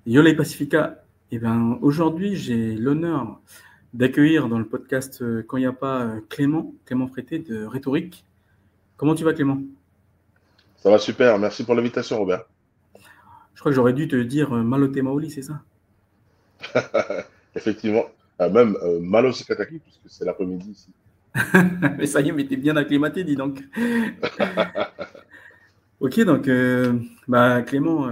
Yolé Pacifica, eh ben, aujourd'hui, j'ai l'honneur d'accueillir dans le podcast Quand il n'y a pas Clément Frété de Rhétorique. Comment tu vas, Clément? Ça va super, merci pour l'invitation, Robert. Je crois que j'aurais dû te dire Malote Maoli, c'est ça? Effectivement, même Malo Sekataki, puisque c'est l'après-midi ici. Mais ça y est, mais t'es bien acclimaté, dis donc. Ok, donc, Clément,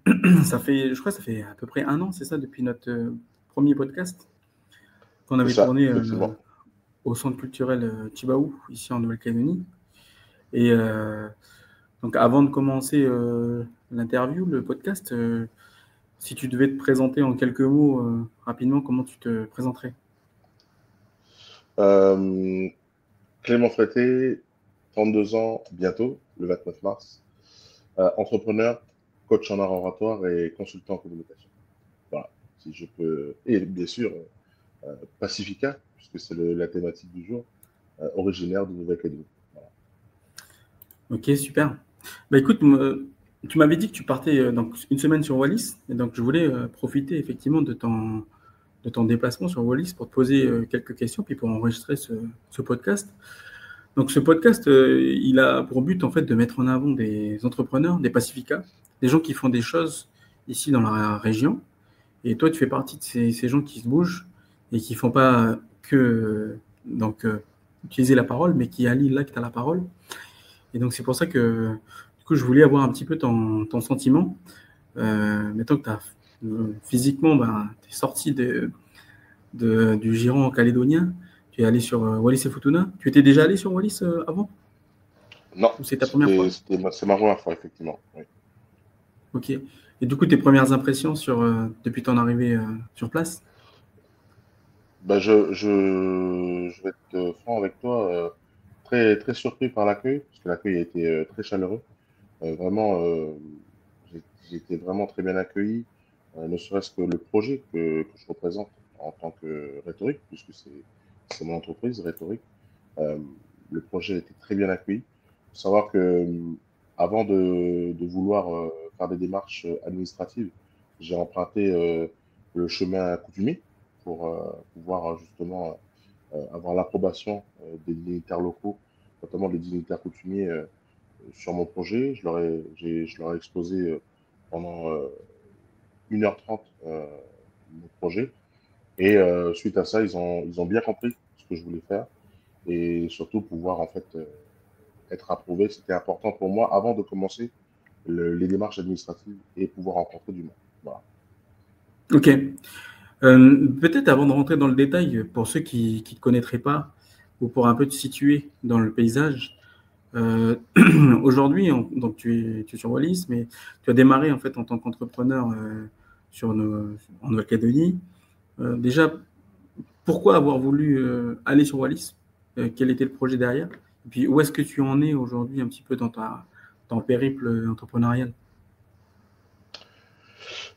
je crois que ça fait à peu près un an, c'est ça, depuis notre premier podcast qu'on C'est avait ça, tourné effectivement. au centre culturel Chibaou, ici en Nouvelle-Calédonie. Et donc, avant de commencer l'interview, le podcast, si tu devais te présenter en quelques mots rapidement, comment tu te présenterais? Euh, Clément Frété, 32 ans, bientôt, le 29 mars. Entrepreneur, coach en art oratoire et consultant en communication. Voilà, si je peux. Et bien sûr, Pacifica, puisque c'est la thématique du jour, originaire de Nouvelle-Calédonie. Voilà. Ok, super. Bah écoute, tu m'avais dit que tu partais donc une semaine sur Wallis, et donc je voulais profiter effectivement de ton déplacement sur Wallis pour te poser quelques questions, puis pour enregistrer ce podcast. Donc ce podcast, il a pour but en fait de mettre en avant des entrepreneurs, des pacificas, des gens qui font des choses ici dans la région. Et toi, tu fais partie de ces gens qui se bougent et qui font pas que utiliser la parole, mais qui allient l'acte à la parole. Et donc c'est pour ça que du coup, je voulais avoir un petit peu ton sentiment. Mettons que physiquement, ben, tu es sorti du giron calédonien, tu es allé sur Wallis et Futuna. Tu étais déjà allé sur Wallis avant? Non, Ou c'est ta première fois? c'est ma première fois, effectivement. Oui. Ok. Et du coup, tes premières impressions depuis ton arrivée sur place? Ben, je vais être franc avec toi, très, très surpris par l'accueil, parce que l'accueil a été très chaleureux. Vraiment, j'ai été vraiment très bien accueilli, ne serait-ce que le projet que je représente en tant que rhétorique, puisque c'est mon entreprise, rhétorique. Euh, le projet a été très bien accueilli. Il faut savoir que avant de vouloir faire des démarches administratives, j'ai emprunté le chemin coutumier pour pouvoir justement avoir l'approbation des dignitaires locaux, notamment des dignitaires coutumiers sur mon projet. Je leur ai exposé pendant 1h30 mon projet. Et suite à ça, ils ont bien compris ce que je voulais faire et surtout pouvoir en fait être approuvé. C'était important pour moi avant de commencer les démarches administratives et pouvoir rencontrer du monde. Voilà. Ok. Peut-être avant de rentrer dans le détail, pour ceux qui ne te connaîtraient pas, ou pour un peu te situer dans le paysage, aujourd'hui, donc tu es sur Wallis, mais tu as démarré en fait en tant qu'entrepreneur en Nouvelle-Calédonie. Déjà, pourquoi avoir voulu aller sur Wallis? Quel était le projet derrière? Et puis, où est-ce que tu en es aujourd'hui un petit peu dans le périple entrepreneurial?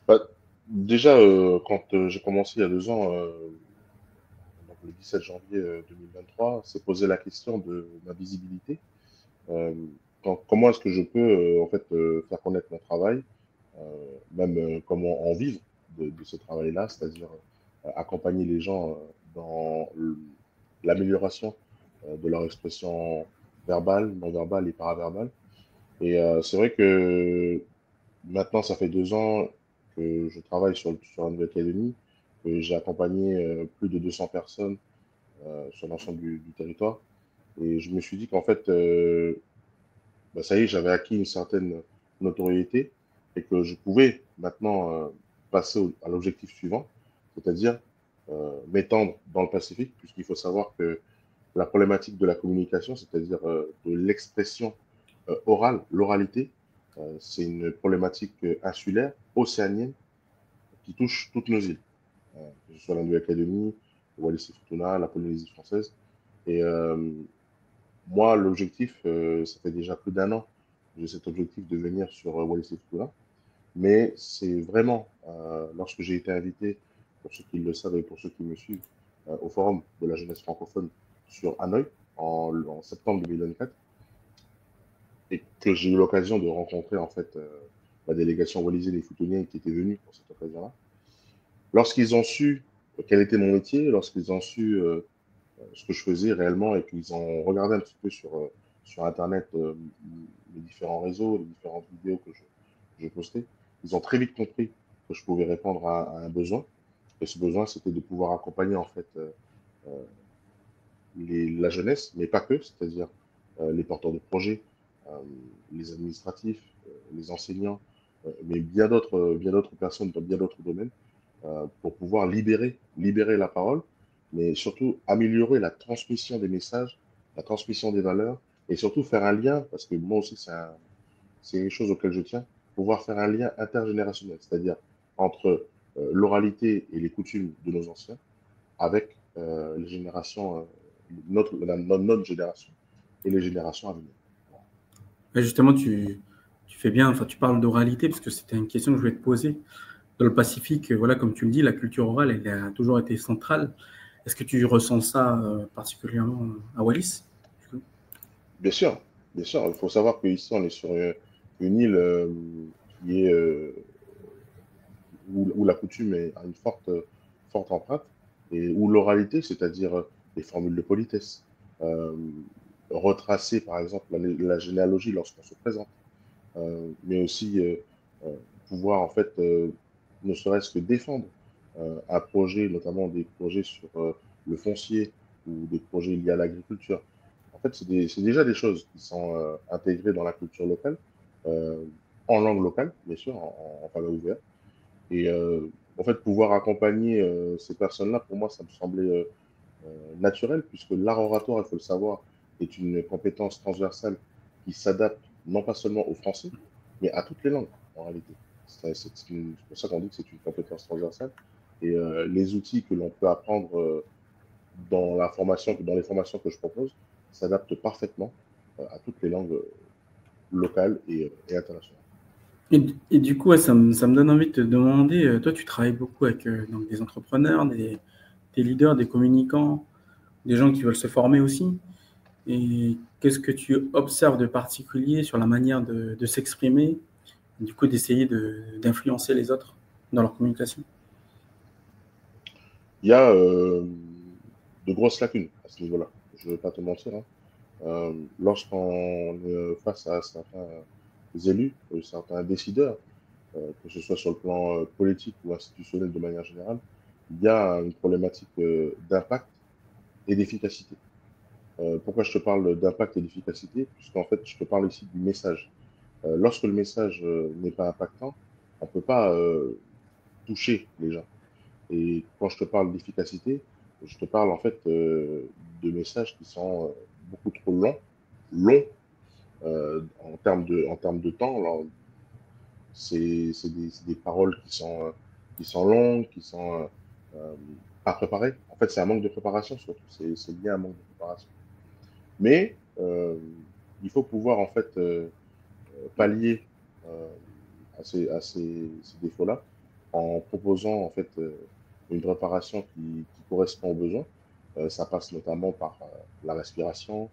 Bah, déjà, quand j'ai commencé il y a 2 ans, donc le 17 janvier 2023, s'est posé la question de ma visibilité. Euh, Comment est-ce que je peux en fait faire connaître mon travail, même comment en vivre de ce travail-là, c'est-à-dire accompagner les gens dans l'amélioration de leur expression verbale, non verbale et paraverbale. Et c'est vrai que maintenant, ça fait 2 ans que je travaille sur la Nouvelle-Calédonie, que j'ai accompagné plus de 200 personnes sur l'ensemble du territoire. Et je me suis dit qu'en fait, bah, ça y est, j'avais acquis une certaine notoriété et que je pouvais maintenant passer à l'objectif suivant, c'est-à-dire m'étendre dans le Pacifique, puisqu'il faut savoir que la problématique de la communication, c'est-à-dire de l'expression orale, l'oralité, c'est une problématique insulaire, océanienne, qui touche toutes nos îles, que ce soit la Nouvelle-Calédonie, Wallis et Futuna, la Polynésie française. Et moi, l'objectif, ça fait déjà plus d'1 an que j'ai cet objectif de venir sur Wallis et Futuna. Mais c'est vraiment, lorsque j'ai été invité, pour ceux qui le savent et pour ceux qui me suivent, au Forum de la jeunesse francophone sur Hanoï septembre 2024, et que j'ai eu l'occasion de rencontrer en fait la délégation wallisienne et futunienne qui était venue pour cette occasion-là. Lorsqu'ils ont su quel était mon métier, lorsqu'ils ont su ce que je faisais réellement et qu'ils ont regardé un petit peu sur Internet les différents réseaux, les différentes vidéos que je postais, ils ont très vite compris que je pouvais répondre à un besoin. Et ce besoin, c'était de pouvoir accompagner en fait euh, la jeunesse, mais pas que, c'est-à-dire les porteurs de projets, euh, les administratifs, les enseignants, mais bien d'autres personnes dans bien d'autres domaines, pour pouvoir libérer la parole, mais surtout améliorer la transmission des messages, la transmission des valeurs, et surtout faire un lien, parce que moi aussi, c'est une chose auquel je tiens, pouvoir faire un lien intergénérationnel, c'est-à-dire entre l'oralité et les coutumes de nos anciens avec les générations, notre génération et les générations à venir. Et justement, tu fais bien, enfin, tu parles d'oralité parce que c'était une question que je voulais te poser. Dans le Pacifique, voilà, comme tu le dis, la culture orale, elle a toujours été centrale. Est-ce que tu ressens ça particulièrement à Wallis? Bien sûr, bien sûr. Il faut savoir qu'ici, on est sur une île qui est où la coutume a une forte empreinte et où l'oralité, c'est-à-dire les formules de politesse, euh, retracer par exemple la généalogie lorsqu'on se présente, mais aussi pouvoir en fait ne serait-ce que défendre un projet, notamment des projets sur le foncier ou des projets liés à l'agriculture. En fait, c'est déjà des choses qui sont intégrées dans la culture locale, euh, en langue locale, bien sûr, en famille ouverte. Et en fait, pouvoir accompagner ces personnes-là, pour moi, ça me semblait naturel, puisque l'art oratoire, il faut le savoir, est une compétence transversale qui s'adapte non pas seulement au français, mais à toutes les langues, en réalité. C'est pour ça qu'on dit que c'est une compétence transversale. Et les outils que l'on peut apprendre dans les formations que je propose s'adaptent parfaitement à toutes les langues locales et internationales. Et du coup, ouais, ça me donne envie de te demander, toi, tu travailles beaucoup avec donc des entrepreneurs, des leaders, des communicants, des gens qui veulent se former aussi. Et qu'est-ce que tu observes de particulier sur la manière de s'exprimer, du coup, d'essayer d'influencer les autres dans leur communication? Il y a de grosses lacunes à ce niveau-là. Je ne vais pas te mentir, hein. Lorsqu'on est face à certains élus, certains décideurs, que ce soit sur le plan politique ou institutionnel de manière générale, il y a une problématique d'impact et d'efficacité. Pourquoi je te parle d'impact et d'efficacité? Puisqu'en fait, je te parle ici du message. Lorsque le message n'est pas impactant, on ne peut pas toucher les gens. Et quand je te parle d'efficacité, je te parle en fait de messages qui sont beaucoup trop longs en termes de temps. Alors, c'est des paroles qui sont longues, qui sont pas préparées. En fait, c'est un manque de préparation surtout. C'est bien un manque de préparation. Mais il faut pouvoir en fait pallier euh, ces défauts-là en proposant en fait une préparation qui correspond aux besoins. Ça passe notamment par la respiration,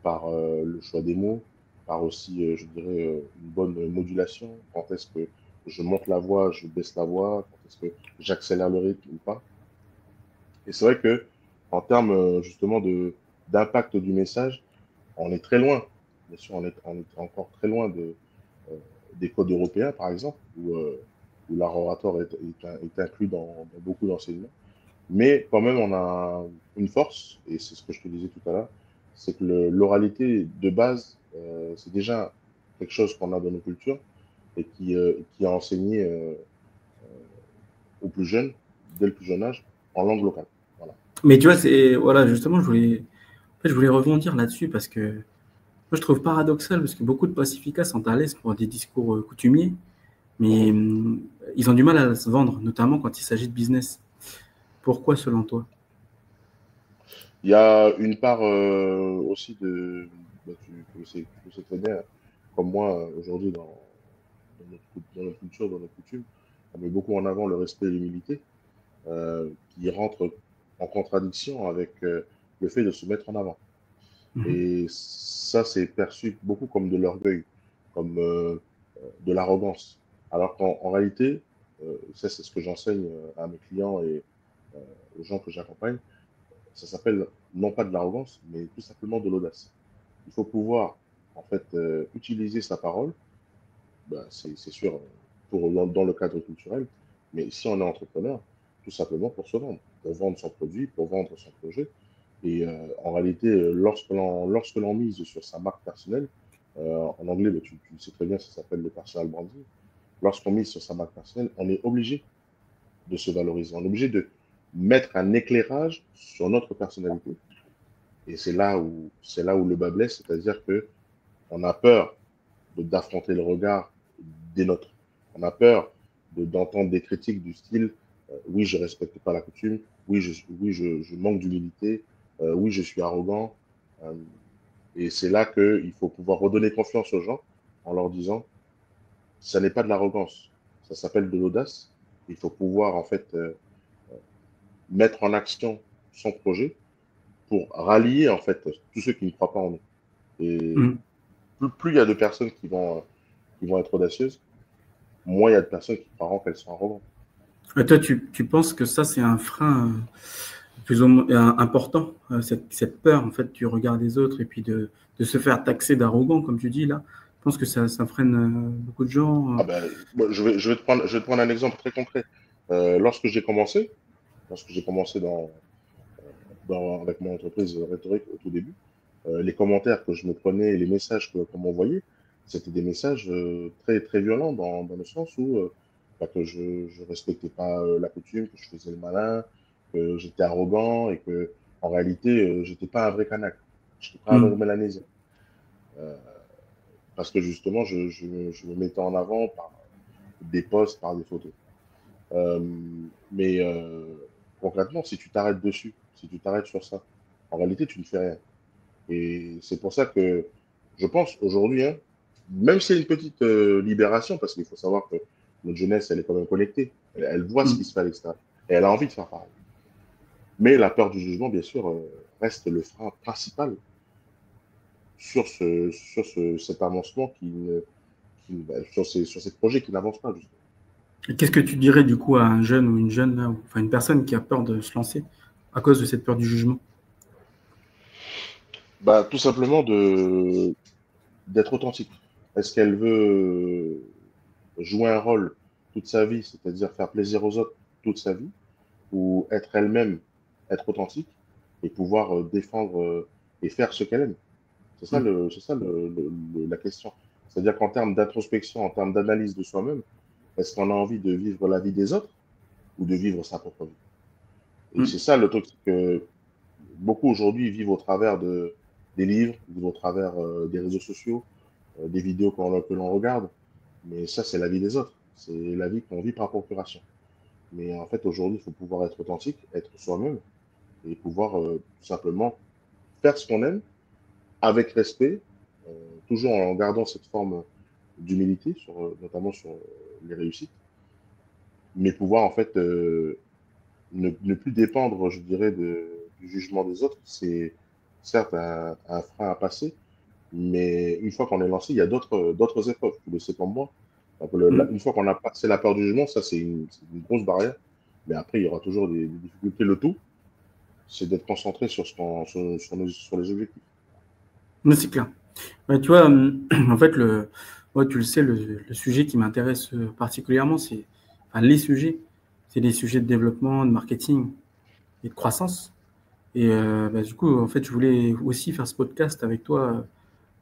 par le choix des mots, par aussi, je dirais, une bonne modulation. Quand est-ce que je monte la voix, je baisse la voix, quand est-ce que j'accélère le rythme ou pas. Et c'est vrai que en termes justement d'impact du message, on est très loin. Bien sûr, on est encore très loin euh, des codes européens, par exemple, où l'art oratoire est inclus dans beaucoup d'enseignements. Mais quand même, on a une force, et c'est ce que je te disais tout à l'heure, c'est que l'oralité de base, c'est déjà quelque chose qu'on a dans nos cultures et qui est enseigné aux plus jeunes, dès le plus jeune âge, en langue locale. Voilà. Mais tu vois, c'est voilà, justement, je voulais rebondir là-dessus parce que moi, je trouve paradoxal parce que beaucoup de pacificas sont à l'aise pour des discours coutumiers, mais Mhm. ils ont du mal à se vendre, notamment quand il s'agit de business. Pourquoi, selon toi? Il y a une part aussi bah, tu le sais très bien, comme moi, aujourd'hui, dans notre culture, dans nos coutumes, on met beaucoup en avant le respect et l'humilité, qui rentrent en contradiction avec le fait de se mettre en avant. Mhm. Et ça, c'est perçu beaucoup comme de l'orgueil, comme de l'arrogance. Alors qu'en réalité, ça c'est ce que j'enseigne à mes clients et aux gens que j'accompagne, ça s'appelle non pas de l'arrogance, mais tout simplement de l'audace. Il faut pouvoir en fait utiliser sa parole, ben, c'est sûr, dans le cadre culturel, mais si on est entrepreneur, tout simplement pour se vendre, pour vendre son produit, pour vendre son projet. Et en réalité, lorsque l'on mise sur sa marque personnelle, en anglais, ben, tu sais très bien, ça s'appelle le personal branding. Lorsqu'on mise sur sa marque personnelle, on est obligé de se valoriser. On est obligé de mettre un éclairage sur notre personnalité. Et c'est là où le bas blesse, c'est-à-dire que on a peur d'affronter le regard des nôtres. On a peur d'entendre des critiques du style oui, je ne respecte pas la coutume, je manque d'humilité, oui, je suis arrogant. Euh, et c'est là qu'il faut pouvoir redonner confiance aux gens en leur disant ça n'est pas de l'arrogance, ça s'appelle de l'audace. Il faut pouvoir en fait mettre en action son projet pour rallier en fait tous ceux qui ne croient pas en nous. Et Mm. plus il y a de personnes qui vont être audacieuses, moins il y a de personnes qui croiront qu'elles sont arrogantes. Et toi, tu penses que ça, c'est un frein plus ou moins important, cette peur en fait du regard des autres et puis de se faire taxer d'arrogant, comme tu dis là. Je pense que ça freine beaucoup de gens. Ah ben, moi, je vais te prendre un exemple très concret. Lorsque j'ai commencé avec mon entreprise rhétorique au tout début, les commentaires que je me prenais et les messages qu'on m'envoyait, c'était des messages très, très violents dans le sens où bah, que je ne respectais pas la coutume, que je faisais le malin, que j'étais arrogant et que en réalité, j'étais pas un vrai Kanak. Je n'étais pas un vrai Mm. Mélanésien. Euh, parce que justement, je me mettais en avant par des posts, par des photos. Euh, mais concrètement, si tu t'arrêtes dessus, si tu t'arrêtes sur ça, en réalité, tu ne fais rien. Et c'est pour ça que je pense aujourd'hui, hein, même si c'est une petite libération, parce qu'il faut savoir que notre jeunesse, elle est quand même connectée. Elle voit ce qui Mm. se fait à l'extérieur. Et elle a envie de faire pareil. Mais la peur du jugement, bien sûr, reste le frein principal cet avancement sur ces projets qui n'avancent pas, justement. Et qu'est-ce que tu dirais du coup à un jeune ou une jeune, là, ou, enfin une personne qui a peur de se lancer à cause de cette peur du jugement? Bah, tout simplement d'être authentique. Est-ce qu'elle veut jouer un rôle toute sa vie, c'est-à-dire faire plaisir aux autres toute sa vie, ou être elle-même, être authentique et pouvoir défendre et faire ce qu'elle aime. Mm. C'est ça la question. C'est-à-dire qu'en termes d'introspection, en termes d'analyse de soi-même, est-ce qu'on a envie de vivre la vie des autres ou de vivre sa propre vie? Et c'est Mm. ça le truc, c'est que beaucoup aujourd'hui vivent au travers des livres, vivent au travers des réseaux sociaux, des vidéos que l'on regarde, mais ça c'est la vie des autres, c'est la vie qu'on vit par procuration. Mais en fait aujourd'hui il faut pouvoir être authentique, être soi-même et pouvoir tout simplement faire ce qu'on aime avec respect, toujours en gardant cette forme d'humilité, notamment sur les réussites, mais pouvoir en fait ne plus dépendre, je dirais, du jugement des autres. C'est certes un frein à passer, mais une fois qu'on est lancé, il y a d'autres épreuves. Tu le sais comme moi. Donc, Mm. une fois qu'on a passé la peur du jugement, ça c'est une grosse barrière. Mais après, il y aura toujours des difficultés. Le tout, c'est d'être concentré sur les objectifs. Mais c'est clair. Ouais, tu vois, en fait, ouais, tu le sais, le sujet qui m'intéresse particulièrement, enfin, les sujets, c'est les sujets de développement, de marketing et de croissance. Et bah, du coup, en fait, je voulais aussi faire ce podcast avec toi,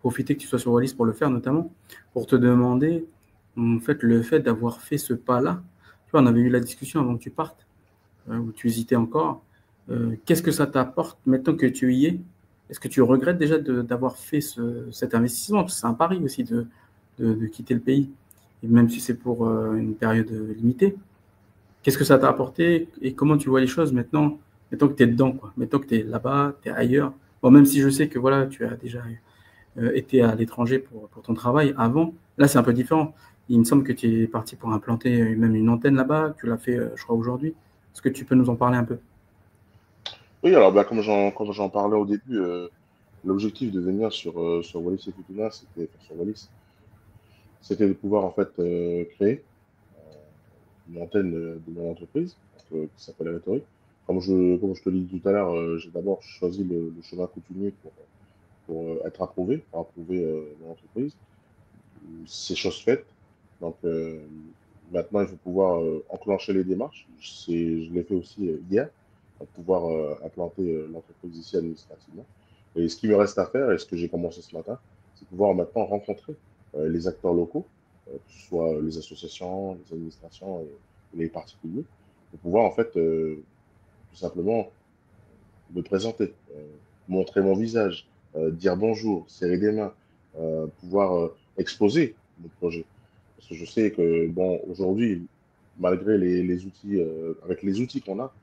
profiter que tu sois sur Wallis pour le faire notamment, pour te demander, en fait, le fait d'avoir fait ce pas-là. Tu vois, on avait eu la discussion avant que tu partes, où tu hésitais encore. Qu'est-ce que ça t'apporte maintenant que tu y es? Est-ce que tu regrettes déjà d'avoir fait cet investissement? Parce que c'est un pari aussi de quitter le pays, et même si c'est pour une période limitée. Qu'est-ce que ça t'a apporté et comment tu vois les choses maintenant, maintenant que tu es dedans, quoi. Maintenant que tu es là-bas, tu es ailleurs. Bon, même si je sais que voilà, tu as déjà été à l'étranger pour ton travail avant, là c'est un peu différent. Il me semble que tu es parti pour implanter même une antenne là-bas, tu l'as fait, je crois, aujourd'hui. Est-ce que tu peux nous en parler un peu? Oui, alors bah, comme j'en parlais au début, l'objectif de venir sur Wallis et Futuna, sur Wallis, c'était de pouvoir en fait créer. une antenne de mon entreprise qui s'appelle Rhétorique. Comme je te l'ai dit tout à l'heure, j'ai d'abord choisi le chemin coutumier pour être approuvé, pour approuver mon entreprise. C'est chose faite. Donc maintenant, il faut pouvoir enclencher les démarches. Je l'ai fait aussi hier, pour pouvoir implanter l'entreprise ici administrativement. Et ce qui me reste à faire, et ce que j'ai commencé ce matin, c'est pouvoir maintenant rencontrer les acteurs locaux, que ce soit les associations, les administrations et les particuliers, pour pouvoir en fait tout simplement me présenter, montrer mon visage, dire bonjour, serrer des mains, pouvoir exposer mon projet. Parce que je sais que, bon, aujourd'hui, malgré les outils, avec les outils qu'on a,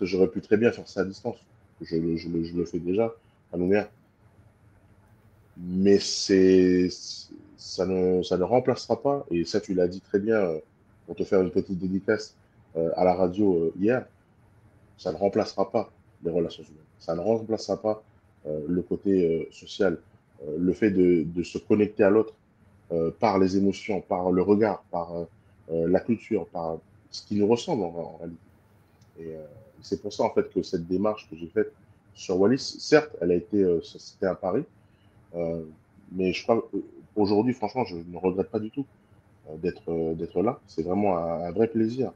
j'aurais pu très bien faire ça à distance. Je le fais déjà à Nouméa. Mais ça ne remplacera pas, et ça tu l'as dit très bien pour te faire une petite dédicace à la radio hier, ça ne remplacera pas les relations humaines. Ça ne remplacera pas le côté social, le fait de se connecter à l'autre par les émotions, par le regard, par la culture, par ce qui nous ressemble en réalité. Et c'est pour ça en fait que cette démarche que j'ai faite sur Wallis, certes, c'était un pari, euh, mais je crois qu'aujourd'hui, franchement, je ne regrette pas du tout d'être là. C'est vraiment un vrai plaisir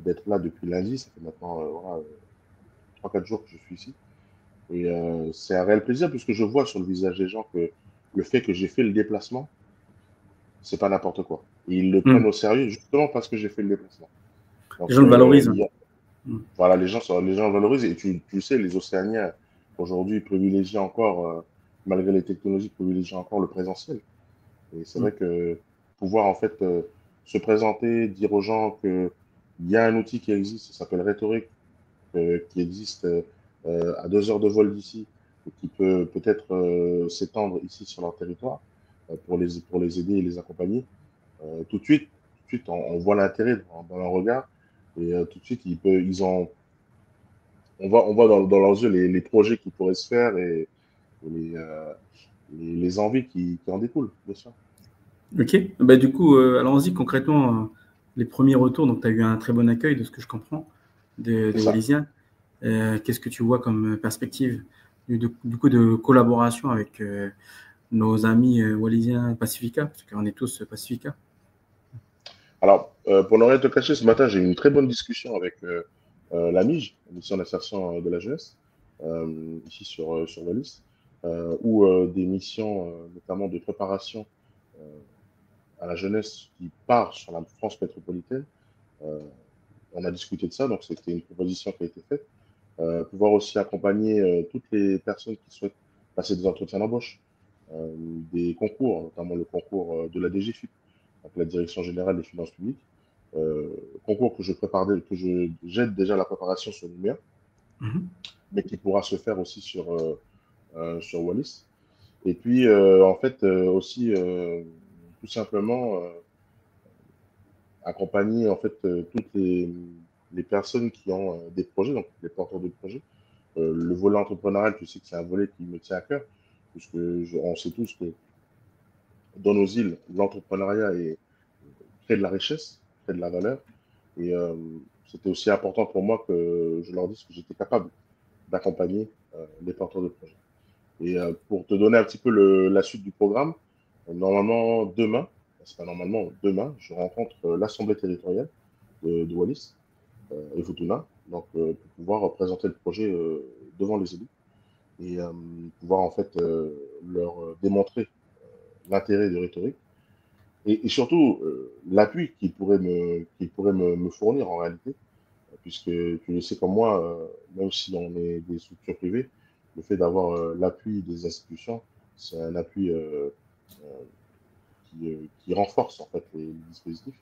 d'être là depuis lundi. Ça fait maintenant voilà, 3-4 jours que je suis ici. Et c'est un réel plaisir puisque je vois sur le visage des gens que le fait que j'ai fait le déplacement, c'est pas n'importe quoi. Et ils le prennent Mm. au sérieux justement parce que j'ai fait le déplacement. Les Donc, gens le valorisent. Mm. voilà, les gens valorisent. Et tu sais, les Océaniens, aujourd'hui, privilégient encore, malgré les technologies, privilégient encore le présentiel. Et c'est Mm. vrai que pouvoir, en fait, se présenter, dire aux gens qu'il y a un outil qui existe, ça s'appelle Rhétorique, qui existe à 2 heures de vol d'ici, et qui peut peut-être s'étendre ici sur leur territoire pour les aider et les accompagner. Tout de suite on voit l'intérêt dans leur regard et tout de suite on voit dans leurs yeux les projets qui pourraient se faire et les envies qui en découlent, bien sûr. Ok, bah, du coup, allons-y concrètement. Les premiers retours, donc tu as eu un très bon accueil de ce que je comprends C'est des ça. Wallisiens. Qu'est-ce que tu vois comme perspective du coup de collaboration avec nos amis Wallisiens Pacifica, parce qu'on est tous Pacifica? Alors, pour ne rien te cacher, ce matin, j'ai eu une très bonne discussion avec la MIJ, la mission d'insertion de la jeunesse, ici sur Wallis, où des missions, notamment de préparation euh, à la jeunesse qui part sur la France métropolitaine, euh, on a discuté de ça, donc c'était une proposition qui a été faite. Pouvoir aussi accompagner toutes les personnes qui souhaitent passer des entretiens d'embauche, des concours, notamment le concours de la DGFiP, donc la Direction Générale des Finances Publiques, euh, concours que je prépare, que j'aide déjà la préparation sur Nouméa, Mhm. mais qui pourra se faire aussi sur Wallis. Et puis, en fait, aussi, tout simplement, accompagner en fait toutes les personnes qui ont des projets, donc les porteurs de projets. Le volet entrepreneurial, tu sais que c'est un volet qui me tient à cœur, puisque on sait tous que dans nos îles, l'entrepreneuriat crée de la richesse, crée de la valeur. Et c'était aussi important pour moi que je leur dise que j'étais capable d'accompagner les porteurs de projets. Et pour te donner un petit peu la suite du programme, normalement demain, c'est pas normalement, demain, je rencontre l'Assemblée territoriale de Wallis et Futuna, donc pour pouvoir présenter le projet devant les élus et pouvoir en fait leur démontrer l'intérêt de rhétorique et surtout l'appui qu'ils pourraient me fournir en réalité, puisque tu le sais comme moi, même si on est des structures privées, le fait d'avoir l'appui des institutions, c'est un appui qui renforce en fait les dispositifs,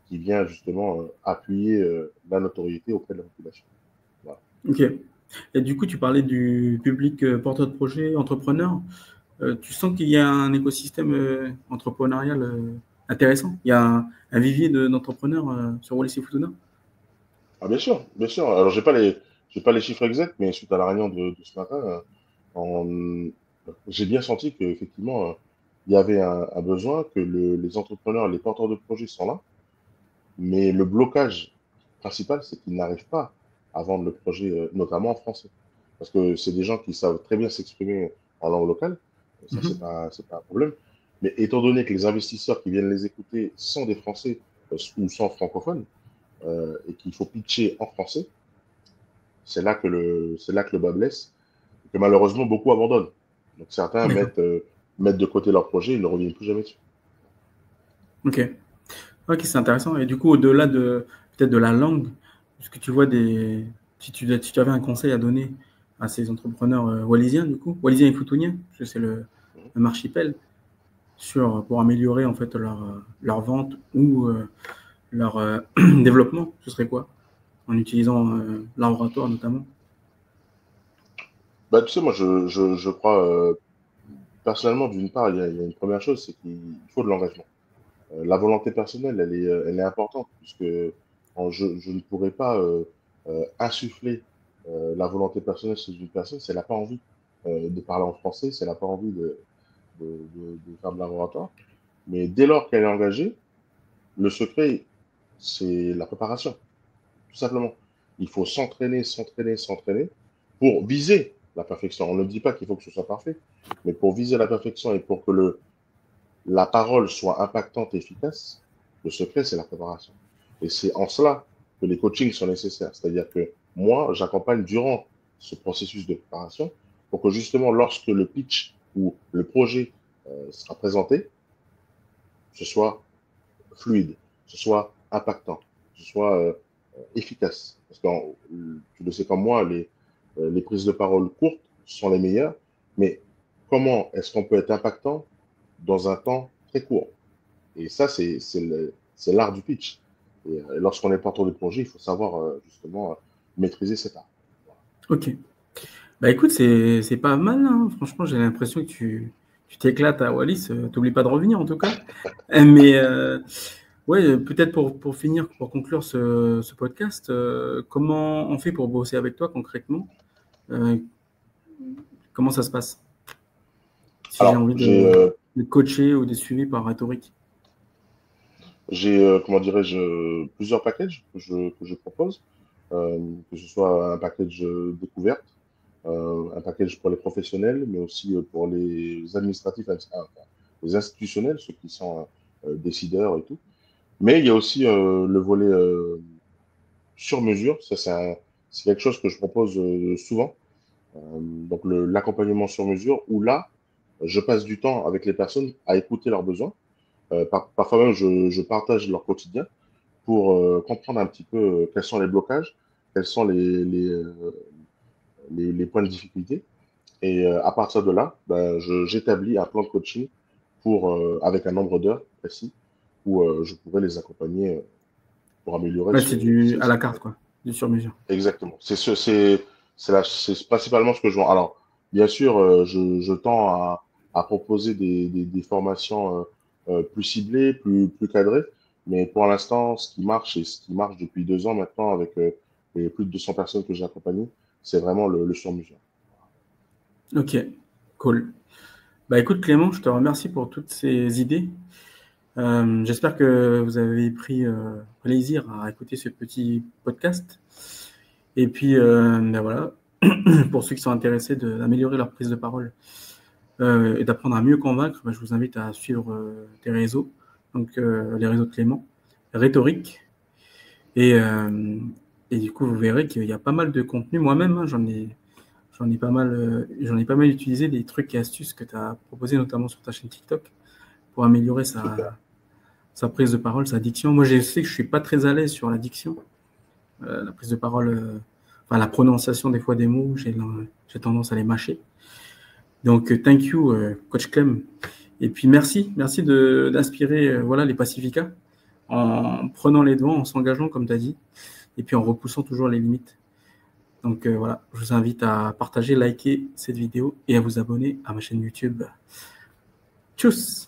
qui vient justement appuyer la notoriété auprès de la population. Voilà. Ok. Et du coup, tu parlais du public porteur de projet, entrepreneur. Tu sens qu'il y a un écosystème entrepreneurial intéressant. Il y a un vivier d'entrepreneurs sur Wallis et Futuna. Ah, bien sûr, bien sûr. Alors, j'ai pas les chiffres exacts, mais suite à la réunion de ce matin, on- j'ai bien senti qu'effectivement, il y avait un besoin, que les entrepreneurs, les porteurs de projets sont là, Mais le blocage principal, c'est qu'ils n'arrivent pas à vendre le projet, notamment en français. Parce que c'est des gens qui savent très bien s'exprimer en langue locale, ça, c'est pas un problème. Mais étant donné que les investisseurs qui viennent les écouter sont des Français ou sont francophones, et qu'il faut pitcher en français, c'est là que le bas blesse, et que malheureusement beaucoup abandonnent. Donc certains D'accord. mettent de côté leur projet, ils ne reviennent plus jamais dessus. Ok. Ok, c'est intéressant. Et du coup, au-delà de peut-être de la langue, est-ce que tu vois si tu avais un conseil à donner à ces entrepreneurs wallisiens, du coup, wallisiens et futuniens, parce que c'est le archipel, pour améliorer en fait leur vente ou leur développement, ce serait quoi? En utilisant l'art oratoire notamment. Bah, tu sais, moi, je crois, personnellement, d'une part, il y a une première chose, c'est qu'il faut de l'engagement. La volonté personnelle, elle est importante, puisque je ne pourrais pas insuffler la volonté personnelle chez une personne si elle n'a pas envie de parler en français, si elle n'a pas envie de faire de laboratoire. Mais dès lors qu'elle est engagée, le secret, c'est la préparation, tout simplement. Il faut s'entraîner, s'entraîner, s'entraîner pour viser la perfection. On ne dit pas qu'il faut que ce soit parfait, mais pour viser la perfection et pour que la parole soit impactante et efficace, le secret, c'est la préparation. Et c'est en cela que les coachings sont nécessaires. C'est-à-dire que moi, j'accompagne durant ce processus de préparation pour que justement, lorsque le pitch ou le projet sera présenté, ce soit fluide, ce soit impactant, ce soit efficace. Parce que tu le sais comme moi, les prises de parole courtes sont les meilleures, mais comment est-ce qu'on peut être impactant dans un temps très court? Et ça, c'est l'art du pitch. Et lorsqu'on est porteur de projet, il faut savoir justement maîtriser cet art. Ok. Bah écoute, c'est pas mal, hein. Franchement, j'ai l'impression que tu t'éclates à Wallis. T'oublies pas de revenir en tout cas. Mais ouais, peut-être pour finir, pour conclure ce podcast, comment on fait pour bosser avec toi concrètement? Euh, Comment ça se passe? Si j'ai Alors, envie de coacher ou de suivi par rhétorique. j'ai comment dirais-je, plusieurs packages que je propose, que ce soit un package découverte, un package pour les professionnels, mais aussi pour les administratifs, enfin, les institutionnels, ceux qui sont décideurs et tout. Mais il y a aussi le volet sur mesure. Ça, c'est quelque chose que je propose souvent. Donc, l'accompagnement sur mesure, où là, je passe du temps avec les personnes à écouter leurs besoins. Parfois même, je partage leur quotidien pour comprendre un petit peu quels sont les blocages, quels sont les points de difficulté. Et à partir de là, ben, j'établis un plan de coaching avec un nombre d'heures précis où je pourrais les accompagner pour améliorer Ouais, c'est du à la carte, quoi, du sur-mesure. Exactement. C'est principalement ce que je vends. Alors, bien sûr, je tends à proposer des formations plus ciblées, plus cadrées, mais pour l'instant, ce qui marche et ce qui marche depuis 2 ans maintenant avec les plus de 200 personnes que j'ai accompagnées, c'est vraiment le sur-mesure. Ok, cool. Bah écoute Clément, je te remercie pour toutes ces idées. J'espère que vous avez pris plaisir à écouter ce petit podcast. Et puis, ben voilà, pour ceux qui sont intéressés d'améliorer leur prise de parole et d'apprendre à mieux convaincre, ben, je vous invite à suivre tes réseaux, donc les réseaux de Clément, Rhétorique. Et, euh, et du coup, vous verrez qu'il y a pas mal de contenu. Moi-même, hein, j'en ai pas mal utilisé des trucs et astuces que tu as proposés, notamment sur ta chaîne TikTok, pour améliorer Super. sa prise de parole, sa diction. Moi, je sais que je suis pas très à l'aise sur la diction, la prise de parole, enfin la prononciation des fois des mots, j'ai tendance à les mâcher. Donc, thank you, Coach Clem. Et puis, merci d'inspirer voilà, les Pacificas en prenant les devants, en s'engageant, comme tu as dit, et puis en repoussant toujours les limites. Donc voilà, je vous invite à partager, liker cette vidéo et à vous abonner à ma chaîne YouTube. Tchuss!